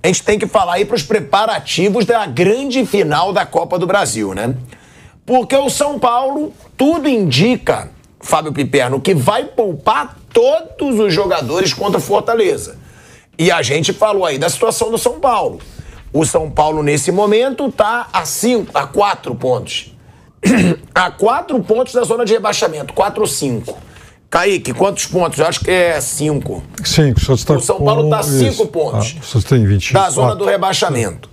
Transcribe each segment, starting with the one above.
a gente tem que falar aí para os preparativos da grande final da Copa do Brasil, né? Porque o São Paulo, tudo indica, Fábio Piperno, que vai poupar todos os jogadores contra o Fortaleza. E a gente falou aí da situação do São Paulo. O São Paulo, nesse momento, está a 4 pontos. A 4 pontos da zona de rebaixamento, 4 ou 5. Kaique, quantos pontos? Eu acho que é 5. 5. O São Paulo está a 5 pontos tem 20, da zona do rebaixamento.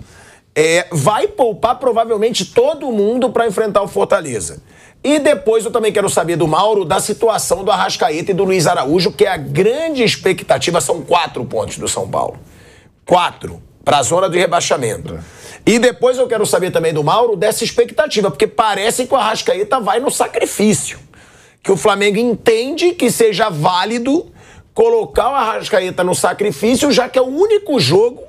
Vai poupar provavelmente todo mundo para enfrentar o Fortaleza. E depois eu também quero saber do Mauro da situação do Arrascaeta e do Luiz Araújo, que é a grande expectativa, são 4 pontos do São Paulo. 4 para a zona de rebaixamento. E depois eu quero saber também do Mauro dessa expectativa, porque parece que o Arrascaeta vai no sacrifício. Que o Flamengo entende que seja válido colocar o Arrascaeta no sacrifício, já que é o único jogo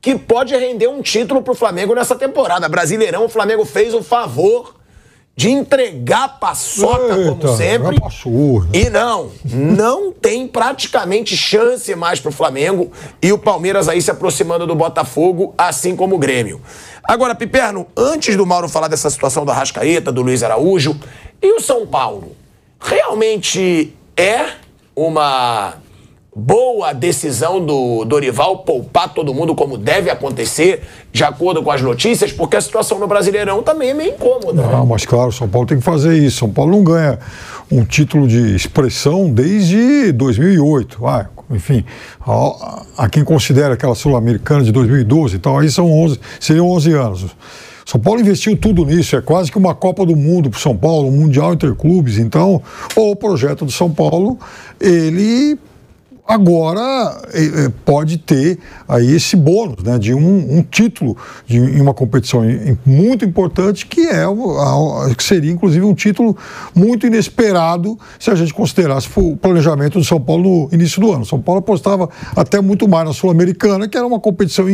que pode render um título pro Flamengo nessa temporada. Brasileirão, o Flamengo fez o favor de entregar a paçoca, como sempre. E não tem praticamente chance mais pro Flamengo. E o Palmeiras aí se aproximando do Botafogo, assim como o Grêmio. Agora, Piperno, antes do Mauro falar dessa situação do Arrascaeta, do Luiz Araújo, e o São Paulo? Realmente é uma boa decisão do Dorival poupar todo mundo como deve acontecer, de acordo com as notícias, porque a situação no Brasileirão também é meio incômoda. Não, mas claro, o São Paulo tem que fazer isso. São Paulo não ganha um título de expressão desde 2008. Enfim, há quem considera aquela Sul-Americana de 2012 e tal, aí seriam 11 anos. São Paulo investiu tudo nisso, é quase que uma Copa do Mundo para o São Paulo, um Mundial Interclubes. Então, o projeto do São Paulo, ele agora pode ter aí esse bônus, né, de um título em uma competição muito importante, que seria inclusive um título muito inesperado se a gente considerasse o planejamento do São Paulo no início do ano. São Paulo apostava até muito mais na Sul-Americana, que era uma competição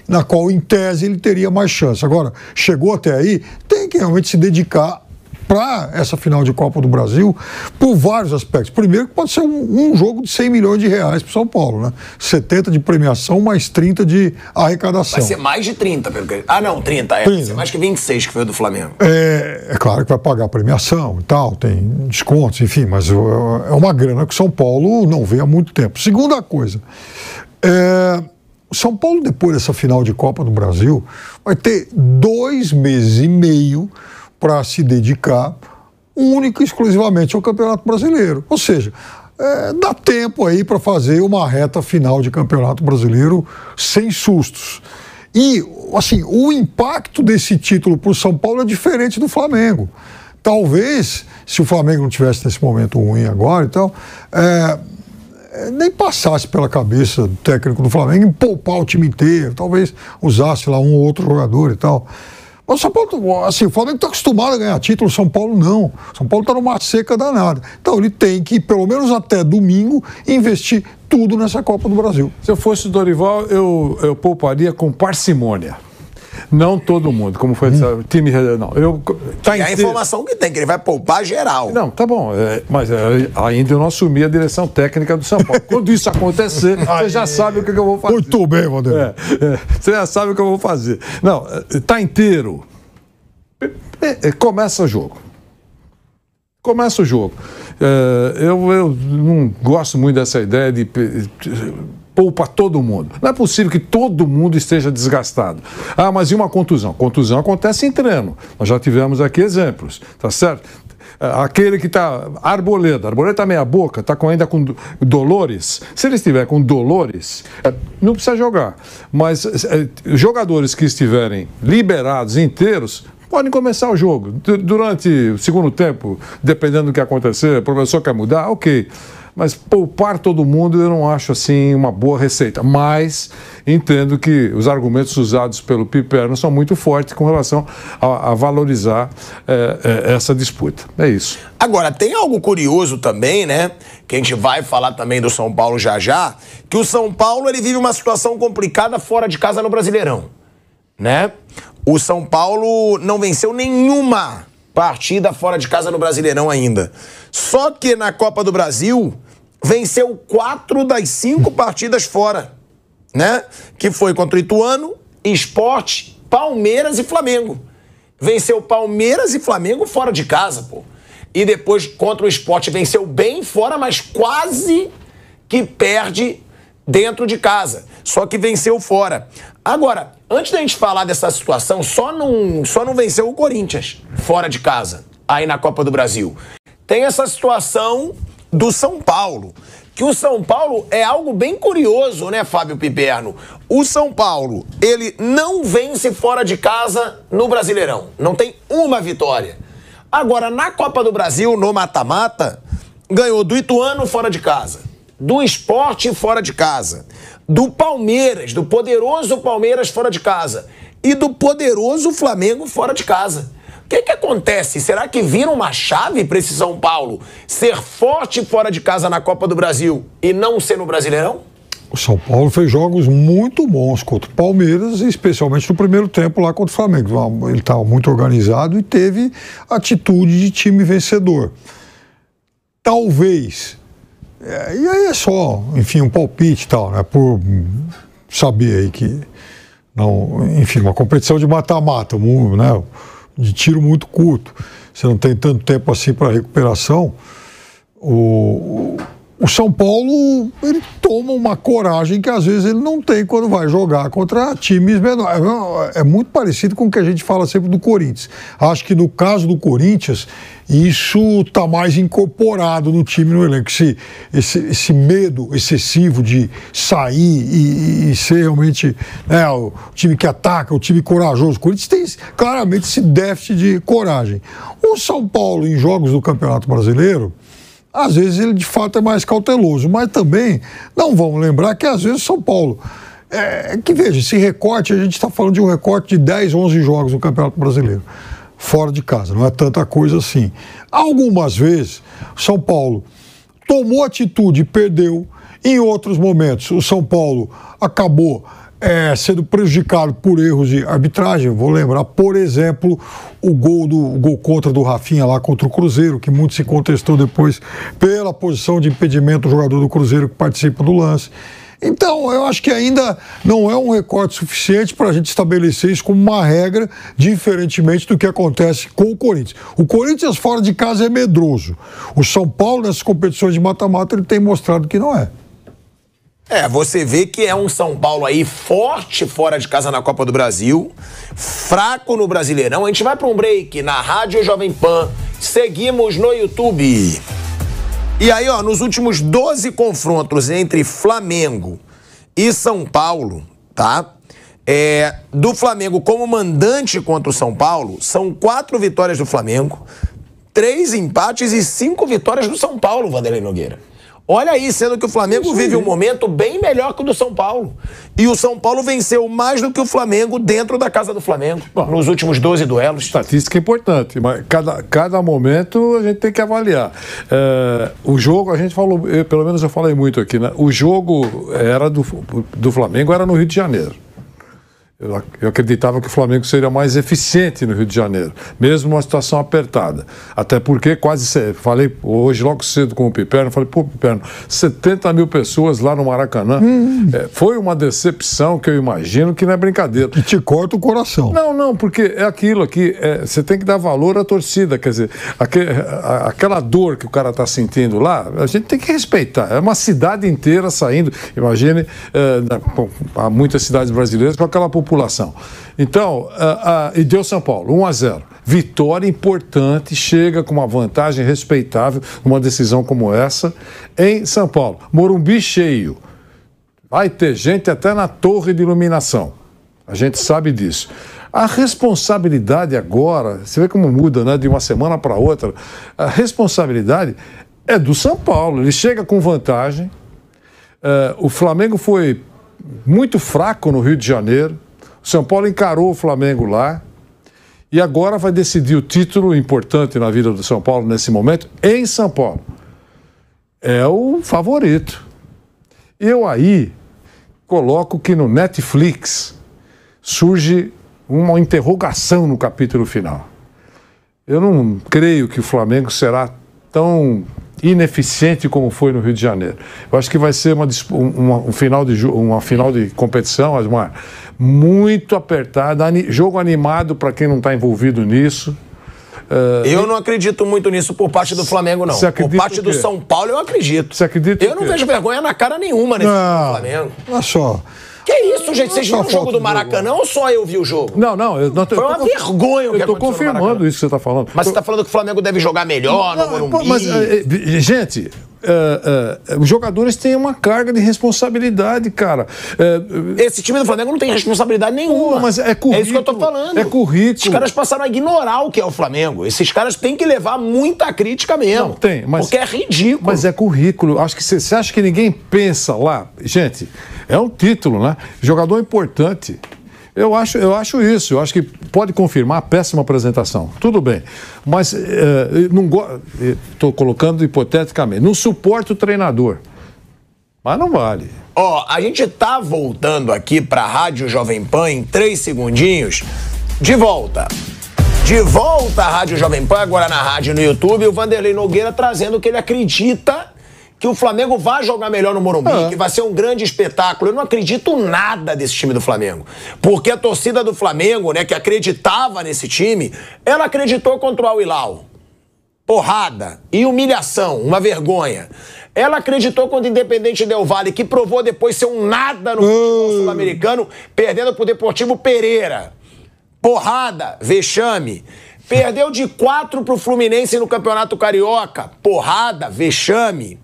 na qual, em tese, ele teria mais chance. Agora, chegou até aí, tem que realmente se dedicar para essa final de Copa do Brasil por vários aspectos. Primeiro, que pode ser um jogo de 100 milhões de reais para o São Paulo, né? 70 de premiação mais 30 de arrecadação. Vai ser mais de 30, pelo que... 30. Vai ser mais que 26, que foi o do Flamengo. É claro que vai pagar a premiação e tal, tem descontos, enfim, mas é uma grana que o São Paulo não vê há muito tempo. Segunda coisa, o São Paulo, depois dessa final de Copa do Brasil, vai ter 2 meses e meio para se dedicar única e exclusivamente ao Campeonato Brasileiro. Ou seja, dá tempo aí para fazer uma reta final de Campeonato Brasileiro sem sustos. E, assim, o impacto desse título para o São Paulo é diferente do Flamengo. Talvez, se o Flamengo não tivesse nesse momento ruim agora e tal, nem passasse pela cabeça do técnico do Flamengo em poupar o time inteiro, talvez usasse lá um ou outro jogador e tal. O São Paulo, assim, o Flamengo está acostumado a ganhar título, o São Paulo não. O São Paulo está numa seca danada. Então ele tem que, pelo menos até domingo, investir tudo nessa Copa do Brasil. Se eu fosse o Dorival, eu pouparia com parcimônia. Não todo mundo, como foi o time... Não, e a informação que tem, que ele vai poupar geral. Não, tá bom, mas ainda eu não assumi a direção técnica do São Paulo. Quando isso acontecer, você já sabe o que eu vou fazer. Muito bem, Vanderlei. Você já sabe o que eu vou fazer. Não, tá inteiro. Começa o jogo. Começa o jogo. Eu não gosto muito dessa ideia de poupa todo mundo. Não é possível que todo mundo esteja desgastado. Mas e uma contusão? Contusão acontece em treino. Nós já tivemos aqui exemplos, tá certo? Aquele que está Arboleda está meia boca, está ainda com dolores. Se ele estiver com dolores, não precisa jogar. Mas jogadores que estiverem liberados inteiros podem começar o jogo. Durante o segundo tempo, dependendo do que acontecer, o professor quer mudar, ok. Mas poupar todo mundo eu não acho assim uma boa receita. Mas entendo que os argumentos usados pelo Piperno são muito fortes com relação a valorizar essa disputa. É isso. Agora, tem algo curioso também, né? Que a gente vai falar também do São Paulo já, que o São Paulo ele vive uma situação complicada fora de casa no Brasileirão, né? O São Paulo não venceu nenhuma partida fora de casa no Brasileirão ainda. Só que na Copa do Brasil venceu 4 das 5 partidas fora. né? Que foi contra o Ituano, Sport, Palmeiras e Flamengo. Venceu Palmeiras e Flamengo fora de casa, pô. E depois, contra o Sport, venceu bem fora, mas quase que perde dentro de casa. Só que venceu fora. Agora, antes da gente falar dessa situação, só não venceu o Corinthians fora de casa, aí na Copa do Brasil. Tem essa situação do São Paulo, que o São Paulo é algo bem curioso, né, Fábio Piperno? O São Paulo, ele não vence fora de casa no Brasileirão. Não tem uma vitória. Agora, na Copa do Brasil, no mata-mata, ganhou do Ituano fora de casa, do Sport fora de casa, do Palmeiras, do poderoso Palmeiras fora de casa e do poderoso Flamengo fora de casa. O que acontece? Será que vira uma chave para esse São Paulo ser forte fora de casa na Copa do Brasil e não ser no Brasileirão? O São Paulo fez jogos muito bons contra o Palmeiras, especialmente no primeiro tempo lá contra o Flamengo. Ele estava muito organizado e teve atitude de time vencedor. Talvez, e aí é só, enfim, um palpite e tal, né? Por saber aí que, não, enfim, uma competição de mata-mata, né? De tiro muito curto, você não tem tanto tempo assim para recuperação. O São Paulo, ele toma uma coragem que às vezes ele não tem quando vai jogar contra times menores. É muito parecido com o que a gente fala sempre do Corinthians. Acho que no caso do Corinthians, isso está mais incorporado no time, no elenco. Esse medo excessivo de sair e ser realmente, né, o time que ataca, o time corajoso. O Corinthians tem claramente esse déficit de coragem. O São Paulo, em jogos do Campeonato Brasileiro, às vezes ele de fato é mais cauteloso, mas também não vamos lembrar que às vezes o São Paulo, que veja, esse recorte, a gente está falando de um recorte de 10, 11 jogos no Campeonato Brasileiro, fora de casa, não é tanta coisa assim. Algumas vezes o São Paulo tomou atitude e perdeu, em outros momentos o São Paulo acabou sendo prejudicado por erros de arbitragem. Vou lembrar, por exemplo, o gol contra do Rafinha lá contra o Cruzeiro, que muito se contestou depois pela posição de impedimento do jogador do Cruzeiro que participa do lance. Então, eu acho que ainda não é um recorte suficiente para a gente estabelecer isso como uma regra, diferentemente do que acontece com o Corinthians. O Corinthians fora de casa é medroso. O São Paulo, nessas competições de mata-mata, ele tem mostrado que não é. Você vê que é um São Paulo aí forte fora de casa na Copa do Brasil, fraco no Brasileirão. A gente vai para um break na Rádio Jovem Pan, seguimos no YouTube. E aí, nos últimos 12 confrontos entre Flamengo e São Paulo, tá? Do Flamengo como mandante contra o São Paulo, são 4 vitórias do Flamengo, 3 empates e 5 vitórias do São Paulo, Vanderlei Nogueira. Olha aí, sendo que o Flamengo vive um momento bem melhor que o do São Paulo. E o São Paulo venceu mais do que o Flamengo dentro da casa do Flamengo, nos últimos 12 duelos. Estatística importante, mas cada momento a gente tem que avaliar. O jogo, a gente falou, pelo menos eu falei muito aqui, né? O jogo era do Flamengo era no Rio de Janeiro. Eu acreditava que o Flamengo seria mais eficiente no Rio de Janeiro, mesmo uma situação apertada. Até porque falei hoje logo cedo com o Piperno, falei, Piperno, 70 mil pessoas lá no Maracanã. Foi uma decepção que eu imagino que não é brincadeira. Que te corta o coração. Não, porque é aquilo aqui, você tem que dar valor à torcida, quer dizer, aquela dor que o cara está sentindo lá, a gente tem que respeitar. É uma cidade inteira saindo, imagine, há muitas cidades brasileiras com aquela população. Então, e deu São Paulo, 1-0. Vitória importante, chega com uma vantagem respeitável numa decisão como essa em São Paulo. Morumbi cheio. Vai ter gente até na torre de iluminação. A gente sabe disso. A responsabilidade agora, você vê como muda, né, de uma semana para outra, a responsabilidade é do São Paulo. Ele chega com vantagem. O Flamengo foi muito fraco no Rio de Janeiro. O São Paulo encarou o Flamengo lá e agora vai decidir o título importante na vida do São Paulo nesse momento em São Paulo. É o favorito. Eu aí coloco que no Netflix surge uma interrogação no capítulo final. Eu não creio que o Flamengo será tão ineficiente como foi no Rio de Janeiro. Eu acho que vai ser uma final de competição, Asmar, muito apertada, jogo animado para quem não está envolvido nisso. Eu não acredito muito nisso por parte do Flamengo, não. Por parte do São Paulo, eu acredito. Você acredita? Eu não vejo vergonha na cara nenhuma nesse Flamengo. Olha só. Que isso, gente? Vocês viram o jogo do Maracanã ou só eu vi o jogo? Não. Foi uma vergonha o que aconteceu. Eu estou confirmando isso que você está falando. Mas você está falando que o Flamengo deve jogar melhor no Morumbi? Mas, gente, os jogadores têm uma carga de responsabilidade, cara. Esse time do Flamengo não tem responsabilidade nenhuma. Mas é currículo. É isso que eu tô falando. É currículo. Os caras passaram a ignorar o que é o Flamengo. Esses caras têm que levar muita crítica mesmo. Não, tem, mas... Porque é ridículo. Mas é currículo. Acho que você acha que ninguém pensa lá? Gente, é um título, né? Jogador importante. Eu acho isso. Eu acho que pode confirmar a péssima apresentação. Tudo bem. Mas estou colocando hipoteticamente. Não suporta o treinador. Mas não vale. A gente tá voltando aqui pra Rádio Jovem Pan em 3 segundinhos. De volta. De volta à Rádio Jovem Pan, agora na rádio no YouTube. O Vanderlei Nogueira trazendo que ele acredita que o Flamengo vai jogar melhor no Morumbi, que vai ser um grande espetáculo. Eu não acredito nada desse time do Flamengo. Porque a torcida do Flamengo, né, que acreditava nesse time, ela acreditou contra o Al Hilal. Porrada e humilhação, uma vergonha. Ela acreditou contra o Independente Del Valle, que provou depois ser um nada no futebol sul-americano, perdendo pro Deportivo Pereira. Porrada, vexame. Perdeu de 4 pro Fluminense no Campeonato Carioca. Porrada, vexame.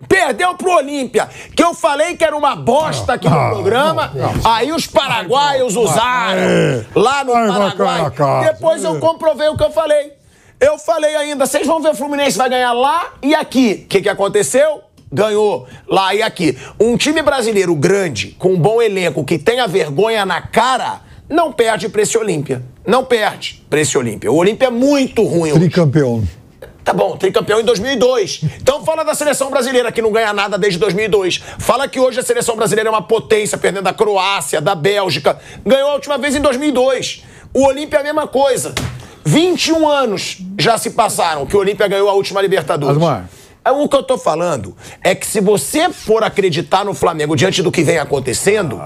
Perdeu pro Olímpia, que eu falei que era uma bosta aqui no programa. Aí os paraguaios usaram lá no Paraguai. Depois eu comprovei o que eu falei. Eu falei ainda, vocês vão ver o Fluminense vai ganhar lá e aqui. O que aconteceu? Ganhou lá e aqui. Um time brasileiro grande, com um bom elenco, que tem a vergonha na cara, não perde pra esse Olímpia. Não perde pra esse Olímpia. O Olímpia é muito ruim hoje. Tricampeão. Tá bom, tricampeão em 2002. Então fala da seleção brasileira, que não ganha nada desde 2002. Fala que hoje a seleção brasileira é uma potência, perdendo da Croácia, da Bélgica. Ganhou a última vez em 2002. O Olímpia é a mesma coisa. 21 anos já se passaram que o Olímpia ganhou a última Libertadores. Asmar. O que eu tô falando é que se você for acreditar no Flamengo diante do que vem acontecendo,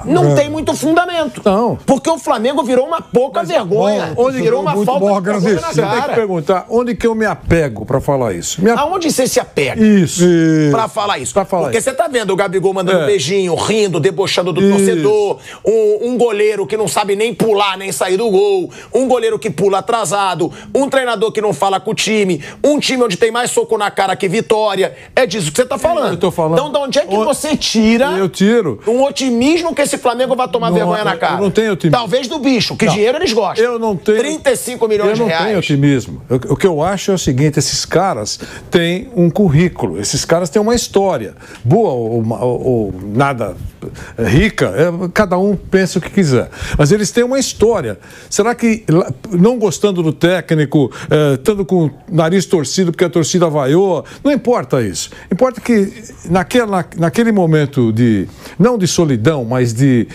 não tem muito fundamento. Não. Porque o Flamengo virou uma pouca vergonha. Onde virou uma falta de vergonha na Você tem cara. que perguntar onde que eu me apego pra falar isso. Aonde você se apega? Isso. Pra falar isso. Pra falar Porque isso. você tá vendo o Gabigol mandando beijinho, rindo, debochando do torcedor, um goleiro que não sabe nem pular, nem sair do gol, um goleiro que pula atrasado, um treinador que não fala com o time, um time onde tem mais soco na cara que vitória. É disso que você tá falando. Eu tô falando. Então, de onde é que você tira Eu tiro. um otimismo que esse Flamengo vai tomar vergonha na cara? Eu não tenho otimismo. Talvez do bicho, que dinheiro eles gostam. Eu não tenho. 35 milhões de reais. Eu não tenho otimismo. O que eu acho é o seguinte: esses caras têm um currículo, esses caras têm uma história. Boa ou nada rica, cada um pensa o que quiser. Mas eles têm uma história. Será que, não gostando do técnico, estando com o nariz torcido porque a torcida vaiou, não importa isso. Importa que naquele momento não de solidão, mas de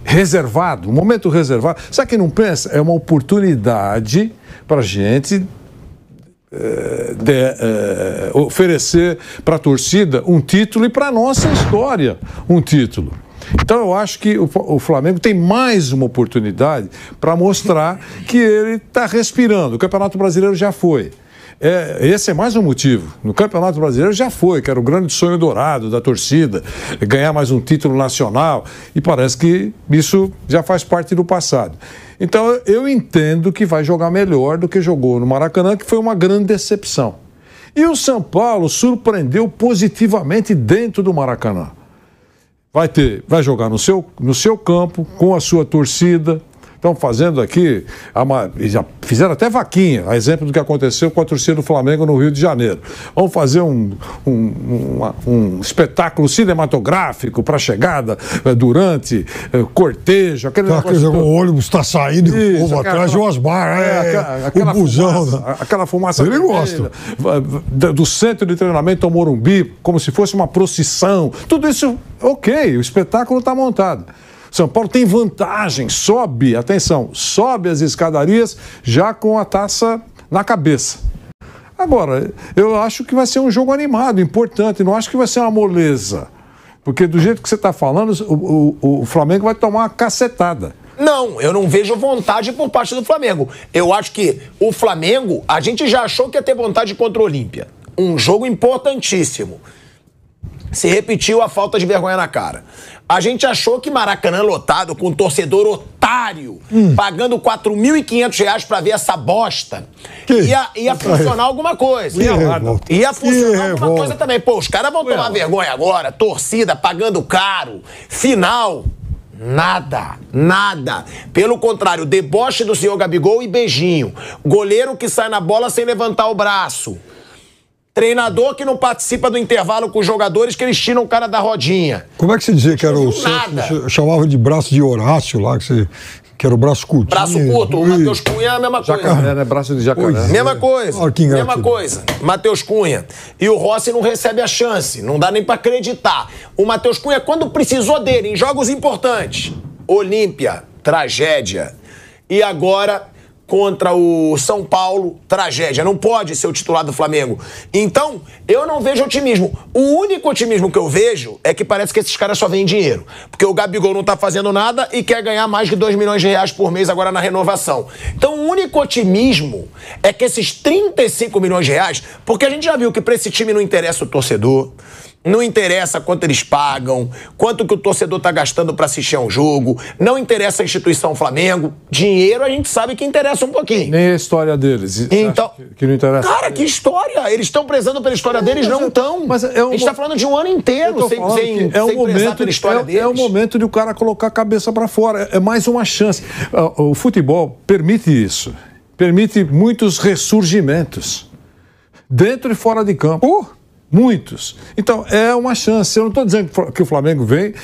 reservado, um momento reservado, sabe quem não pensa? É uma oportunidade para a gente oferecer para a torcida um título e para a nossa história um título. Então eu acho que o Flamengo tem mais uma oportunidade para mostrar que ele está respirando. O Campeonato Brasileiro já foi. Esse é mais um motivo. No Campeonato Brasileiro já foi, que era o grande sonho dourado da torcida, ganhar mais um título nacional, e parece que isso já faz parte do passado. Então eu entendo que vai jogar melhor do que jogou no Maracanã, que foi uma grande decepção. E o São Paulo surpreendeu positivamente dentro do Maracanã. Vai jogar no seu campo, com a sua torcida. Estão fazendo aqui, já fizeram até vaquinha, a exemplo do que aconteceu com a torcida do Flamengo no Rio de Janeiro. Vamos fazer um espetáculo cinematográfico para a chegada, durante, cortejo, aquele negócio. O ônibus está saindo e o povo atrás de Osmar, o busão. Aquela fumaça. Ele gosta. Do centro de treinamento ao Morumbi, como se fosse uma procissão. Tudo isso, ok, o espetáculo está montado. São Paulo tem vantagem, sobe as escadarias já com a taça na cabeça. Agora, eu acho que vai ser um jogo animado, importante, não acho que vai ser uma moleza. Porque do jeito que você está falando, o Flamengo vai tomar uma cacetada. Não, eu não vejo vontade por parte do Flamengo. Eu acho que o Flamengo, a gente já achou que ia ter vontade contra o Olímpia. Um jogo importantíssimo. Se repetiu a falta de vergonha na cara. A gente achou que Maracanã lotado, com um torcedor otário, pagando R$4.500 pra ver essa bosta, ia funcionar alguma coisa. Ia funcionar alguma coisa também. Pô, os caras vão tomar vergonha agora, torcida, pagando caro, final... Nada. Pelo contrário, deboche do senhor Gabigol e beijinho. Goleiro que sai na bola sem levantar o braço. Treinador que não participa do intervalo com os jogadores, que eles tiram o cara da rodinha. Como é que você dizia que era o... Chamava de braço de Horácio lá, que era o braço curto. Braço curto, o Matheus Cunha é a mesma coisa. Jacaré, né? Braço de jacaré. Mesma coisa. Mesma coisa. Matheus Cunha. E o Rossi não recebe a chance. Não dá nem pra acreditar. O Matheus Cunha, quando precisou dele, em jogos importantes, Olímpia, tragédia. E agora, contra o São Paulo, tragédia. Não pode ser o titular do Flamengo. Então, eu não vejo otimismo. O único otimismo que eu vejo é que parece que esses caras só veem dinheiro. Porque o Gabigol não tá fazendo nada e quer ganhar mais de R$2 milhões por mês agora na renovação. Então, o único otimismo é que esses R$35 milhões, porque a gente já viu que pra esse time não interessa o torcedor, não interessa quanto eles pagam, quanto que o torcedor tá gastando pra assistir a um jogo, não interessa a instituição Flamengo. Dinheiro a gente sabe que interessa um pouquinho. Nem a história deles. Então, que não interessa. Cara, que história! Eles estão prezando pela história deles? Não estão. A gente tá falando de um ano inteiro sem prezar pela história deles. É o momento de o cara colocar a cabeça pra fora. É mais uma chance. O futebol permite isso. Permite muitos ressurgimentos. Dentro e fora de campo. Muitos. Então, é uma chance. Eu não estou dizendo que o Flamengo vem,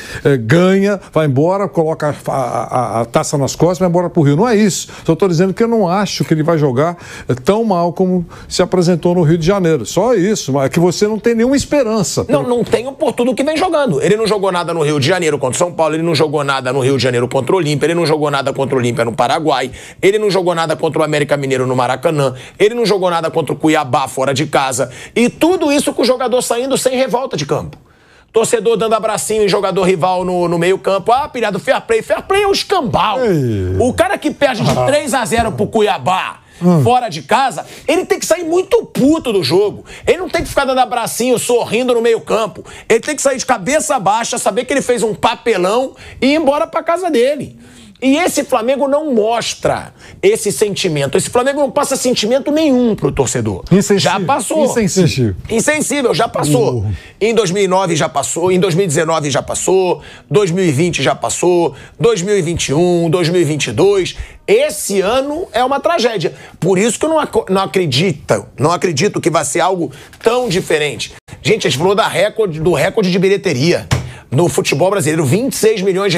ganha, vai embora, coloca a taça nas costas e vai embora para o Rio. Não é isso. Só estou dizendo que eu não acho que ele vai jogar tão mal como se apresentou no Rio de Janeiro. Só isso. Mas é que você não tem nenhuma esperança. Não tenho por tudo que vem jogando. Ele não jogou nada no Rio de Janeiro contra o São Paulo, ele não jogou nada no Rio de Janeiro contra o Olímpia, ele não jogou nada contra o Olímpia no Paraguai, ele não jogou nada contra o América Mineiro no Maracanã, ele não jogou nada contra o Cuiabá fora de casa. E tudo isso com o jogador saindo sem revolta de campo. Torcedor dando abracinho em jogador rival no meio campo. Ah, pilhado, fair play. Fair play é um escambau. O cara que perde de 3-0 pro Cuiabá fora de casa, ele tem que sair muito puto do jogo. Ele não tem que ficar dando abracinho, sorrindo no meio campo. Ele tem que sair de cabeça baixa, saber que ele fez um papelão e ir embora pra casa dele. E esse Flamengo não mostra esse sentimento. Esse Flamengo não passa sentimento nenhum pro torcedor. Insensível. Já passou. Insensível, já passou. Em 2009 já passou, em 2019 já passou, 2020 já passou, 2021, 2022. Esse ano é uma tragédia. Por isso que eu não acredito que vai ser algo tão diferente. Gente, a gente falou do recorde de bilheteria no futebol brasileiro, R$26 milhões.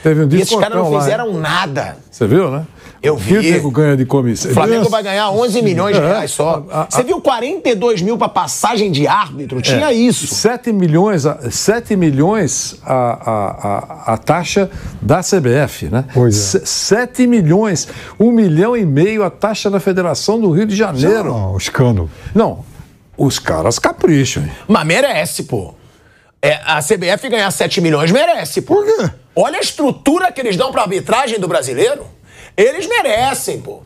Teve e esses caras não fizeram nada. Você viu, né? Eu vi. O Flamengo ganha de comissão. O Flamengo vai ganhar R$11 milhões só. Você viu 42 mil para passagem de árbitro? Tinha isso. 7 milhões a taxa da CBF, né? 7 milhões. 1,5 milhão a taxa da Federação do Rio de Janeiro. Não, escândalo. Não, os caras capricham. Mas merece, pô. A CBF ganhar 7 milhões merece, pô. Por quê? Olha a estrutura que eles dão pra arbitragem do brasileiro. Eles merecem, pô.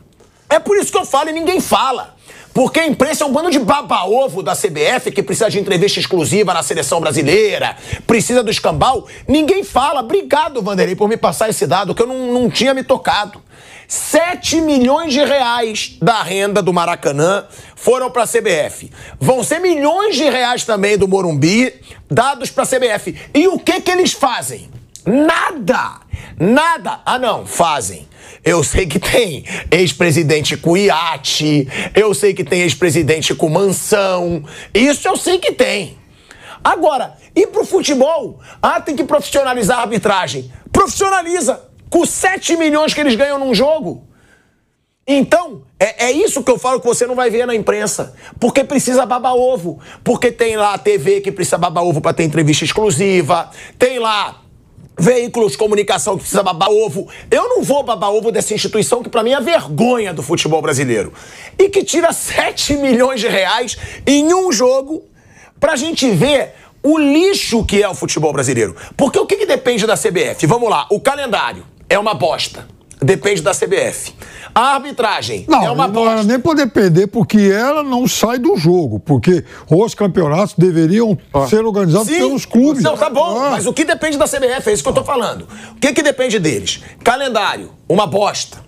É por isso que eu falo e ninguém fala. Porque a imprensa é um bando de baba-ovo da CBF que precisa de entrevista exclusiva na seleção brasileira, precisa do escambau. Ninguém fala. Obrigado, Vanderlei, por me passar esse dado que eu não tinha me tocado. 7 milhões de reais da renda do Maracanã foram para a CBF. Vão ser milhões de reais também do Morumbi dados para a CBF. E o que eles fazem? Nada! Nada! Ah, não, fazem. Eu sei que tem ex-presidente com iate, eu sei que tem ex-presidente com mansão, isso eu sei que tem. Agora, e pro futebol? Ah, tem que profissionalizar a arbitragem. Profissionaliza! Com 7 milhões que eles ganham num jogo. Então, é isso que eu falo que você não vai ver na imprensa. Porque precisa babar ovo. Porque tem lá a TV que precisa babar ovo para ter entrevista exclusiva. Tem lá veículos de comunicação que precisa babar ovo. Eu não vou babar ovo dessa instituição que pra mim é a vergonha do futebol brasileiro. E que tira 7 milhões de reais em um jogo pra gente ver o lixo que é o futebol brasileiro. Porque o que depende da CBF? Vamos lá, o calendário é uma bosta. Depende da CBF. A arbitragem é uma bosta. Não era nem para depender, porque ela não sai do jogo. Porque os campeonatos deveriam ser organizados pelos clubes. Não, tá bom, mas o que depende da CBF? É isso que eu tô falando. O que depende deles? Calendário, uma bosta.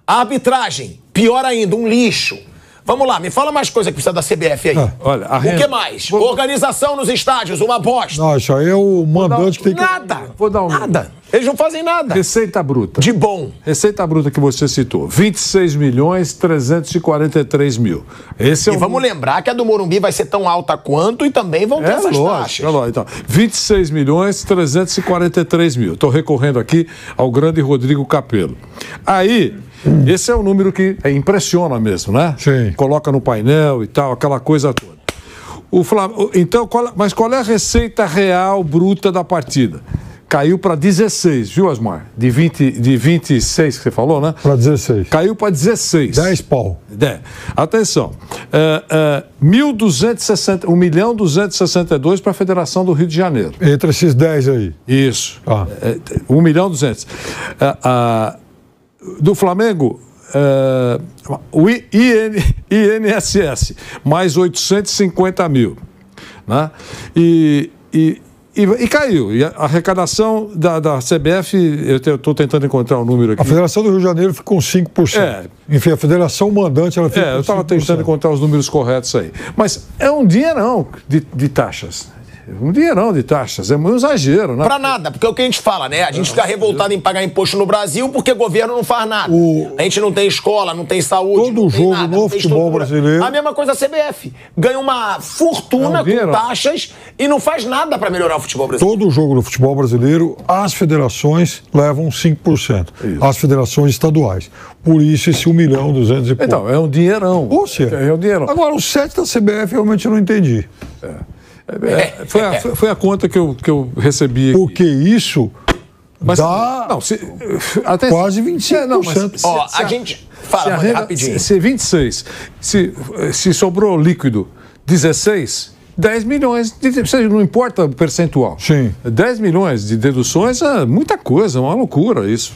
A arbitragem, pior ainda, um lixo. Vamos lá, me fala mais coisa que precisa da CBF aí. Olha, o que mais? Organização nos estádios, uma bosta. Não, isso aí é o mandante que tem que... Nada. Vou dar um nada. Eles não fazem nada. Receita bruta. De bom. Receita bruta que você citou, 26.343.000. Esse é e vamos lembrar que a do Morumbi vai ser tão alta quanto e também vão ter essas taxas. Então, 26.343.000. Estou recorrendo aqui ao grande Rodrigo Capello. Aí, esse é o número que impressiona mesmo, né? Sim. Coloca no painel e tal, aquela coisa toda. Então, mas qual é a receita real bruta da partida? Caiu para 16, viu, Asmar? De 26 que você falou, né? Para 16. Caiu para 16. 10 pau. Atenção. 1.262 para a Federação do Rio de Janeiro. Entre esses 10 aí. Isso. 1.200.000. Do Flamengo, o INSS, mais 850.000. Né? E caiu. E a arrecadação da CBF, eu estou tentando encontrar o número aqui. A Federação do Rio de Janeiro ficou com 5%. Enfim, a Federação mandante, ela ficou com 5%. Eu estava tentando encontrar os números corretos aí. Mas é um dinheirão de taxas. Um dinheirão de taxas, é um exagero, né? Pra nada, porque é o que a gente fala, né? A gente fica revoltado em pagar imposto no Brasil porque o governo não faz nada. A gente não tem escola, não tem saúde, todo jogo no futebol brasileiro. A mesma coisa a CBF. Ganha uma fortuna com taxas e não faz nada pra melhorar o futebol brasileiro. Todo jogo no futebol brasileiro, as federações levam 5%. Isso. As federações estaduais. Por isso esse 1.200.000 e pouco. Então, é um dinheirão. Poxa. É um dinheirão. Agora, o 7 da CBF realmente eu não entendi. Foi a conta que eu recebi aqui. Porque isso dá quase 25%. A gente fala rapidinho. Se 26, se sobrou líquido 16, 10 milhões, não importa o percentual. Sim. 10 milhões de deduções é muita coisa, é uma loucura isso.